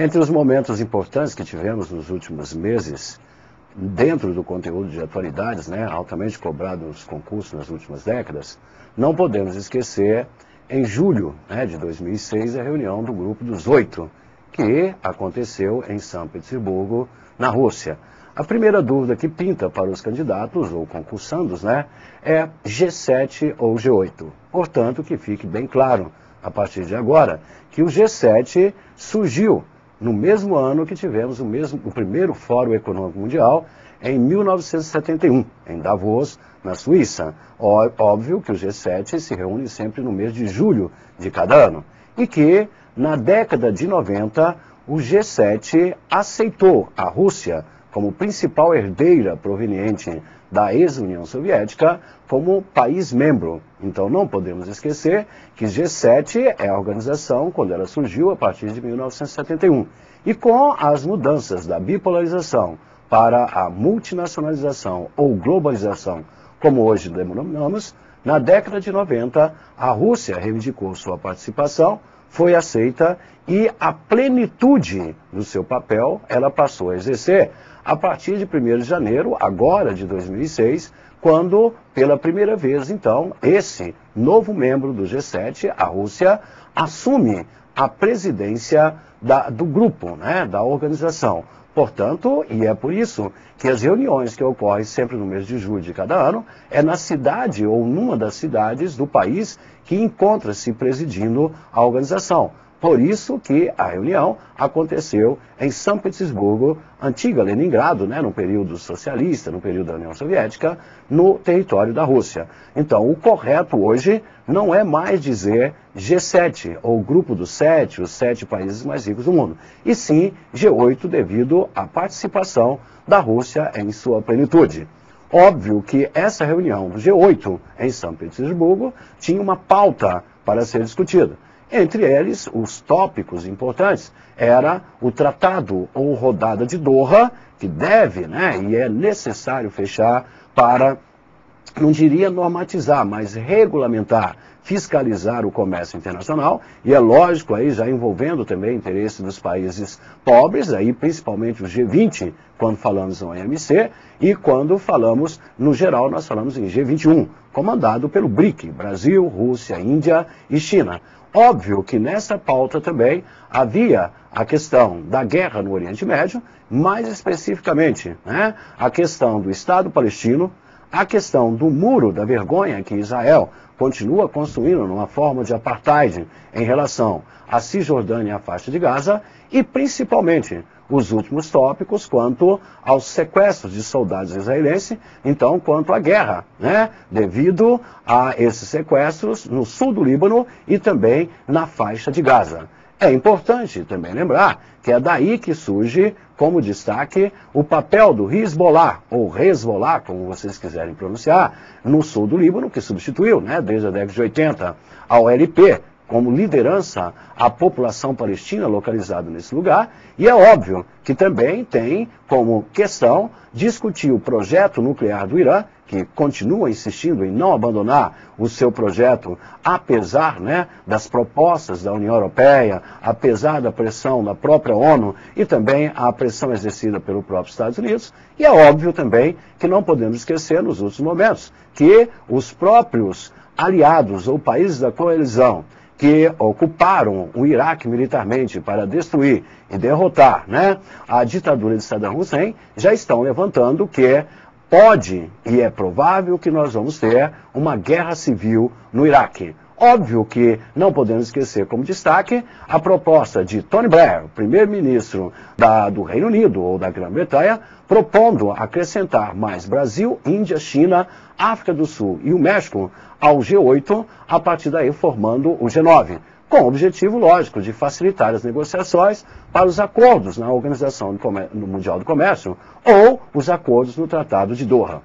Entre os momentos importantes que tivemos nos últimos meses, dentro do conteúdo de atualidades, altamente cobrado nos concursos nas últimas décadas, não podemos esquecer, em julho de 2006, a reunião do Grupo dos 8, que aconteceu em São Petersburgo, na Rússia. A primeira dúvida que pinta para os candidatos ou concursandos é G7 ou G8. Portanto, que fique bem claro, a partir de agora, que o G7 surgiu no mesmo ano que tivemos o primeiro Fórum Econômico Mundial, em 1971, em Davos, na Suíça. Óbvio que o G7 se reúne sempre no mês de julho de cada ano. E que, na década de 90, o G7 aceitou a Rússia como principal herdeira proveniente da ex-União Soviética como país membro. Então não podemos esquecer que G7 é a organização quando ela surgiu a partir de 1971. E com as mudanças da bipolarização para a multinacionalização ou globalização, como hoje denominamos, na década de 90, a Rússia reivindicou sua participação, foi aceita e a plenitude do seu papel ela passou a exercer a partir de 1º de janeiro, agora de 2006, quando, pela primeira vez, então, esse novo membro do G7, a Rússia, assume a presidência do grupo, da organização. Portanto, e é por isso que as reuniões que ocorrem sempre no mês de julho de cada ano, é na cidade ou numa das cidades do país que encontra-se presidindo a organização. Por isso que a reunião aconteceu em São Petersburgo, antiga Leningrado, no período socialista, no período da União Soviética, no território da Rússia. Então, o correto hoje não é mais dizer G7, ou Grupo dos 7, os 7 países mais ricos do mundo, e sim G8 devido à participação da Rússia em sua plenitude. Óbvio que essa reunião do G8 em São Petersburgo tinha uma pauta para ser discutida. Entre eles, os tópicos importantes era o tratado ou rodada de Doha, que deve, e é necessário fechar para, não diria normatizar, mas regulamentar, fiscalizar o comércio internacional, e é lógico aí já envolvendo também o interesse dos países pobres, aí principalmente o G20, quando falamos no OMC, e quando falamos, no geral, nós falamos em G21, comandado pelo BRIC, Brasil, Rússia, Índia e China. Óbvio que nessa pauta também havia a questão da guerra no Oriente Médio, mais especificamente a questão do Estado palestino, a questão do muro da vergonha que Israel continua construindo numa forma de apartheid em relação à Cisjordânia e à faixa de Gaza, e principalmente os últimos tópicos quanto aos sequestros de soldados israelenses, então quanto à guerra, devido a esses sequestros no sul do Líbano e também na faixa de Gaza. É importante também lembrar que é daí que surge, como destaque, o papel do Hezbollah, ou Hezbollah, como vocês quiserem pronunciar, no sul do Líbano, que substituiu, desde a década de 80, a OLP, como liderança a população palestina localizada nesse lugar, e é óbvio que também tem como questão discutir o projeto nuclear do Irã, que continua insistindo em não abandonar o seu projeto, apesar das propostas da União Europeia, apesar da pressão da própria ONU e também a pressão exercida pelo próprio Estados Unidos. E é óbvio também que não podemos esquecer, nos últimos momentos, que os próprios aliados ou países da coalizão que ocuparam o Iraque militarmente para destruir e derrotar a ditadura de Saddam Hussein, já estão levantando que pode e é provável que nós vamos ter uma guerra civil no Iraque. Óbvio que não podemos esquecer como destaque a proposta de Tony Blair, primeiro-ministro do Reino Unido ou da Grã-Bretanha, propondo acrescentar mais Brasil, Índia, China, África do Sul e o México ao G8, a partir daí formando o G9, com o objetivo, lógico, de facilitar as negociações para os acordos na Organização Mundial do Comércio ou os acordos no Tratado de Doha.